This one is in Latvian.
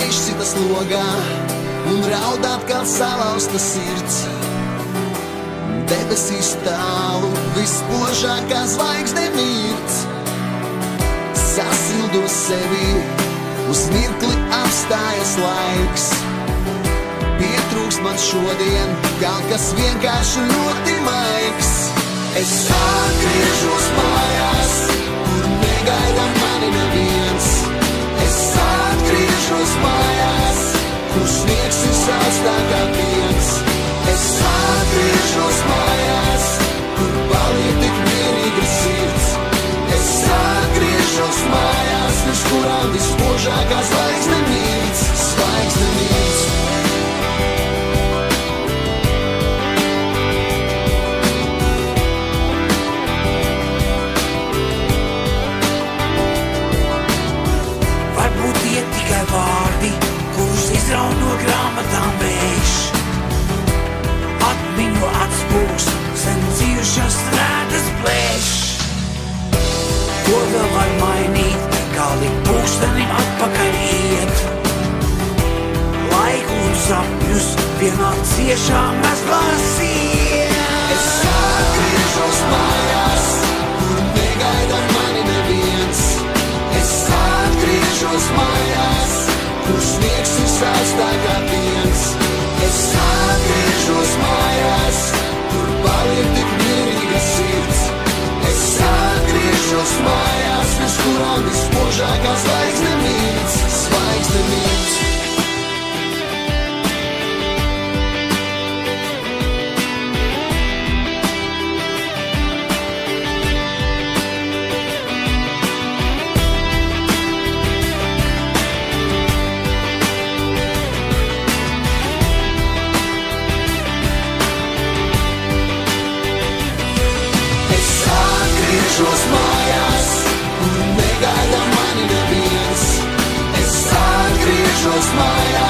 izsitas logā un raud atkal salauzta sirds. Debesīs tālu vispožākā zvaigzne mirds. Sasildo sevi, uz mirkli apstājas laiks. Pietrūkst man šodien kaut kas vienkārši ļoti maigs. Es atgriežos mājās, kur negaida mani neviens. Es atgriežos mājās, kur sniegs ir salstāk kā piens. Es atgriežos mājās, kur paliek tik mierīga sirds. Es atgriežos mājās, virs kurām vispožākā zvaigzne mirds. Zvaigzne mirds. Varbūt tie tikai vārdi, kurus izraun no grāmatām vējš. Atmiņu atspūgs, sen dzīvušas rētas plēš. Ko vēl var mainīt, kā likt pūkstenim atpakaļ iet. Laiku un sapņus vienā ciešā mezglā siet. Es atgriežos mājās, kur negaida mani neviens. Es atgriežos mājās, kur sniegs ir salstāk kā piens. Es atgriežos mājās, kur paliek tik mierīga sirds. Es atgriežos mājās, virs kurām vispožākā zvaigzne mirds. Zvaigzne mirds. Atgriežos mājās, kur negaida mani neviens. Es atgriežos mājās.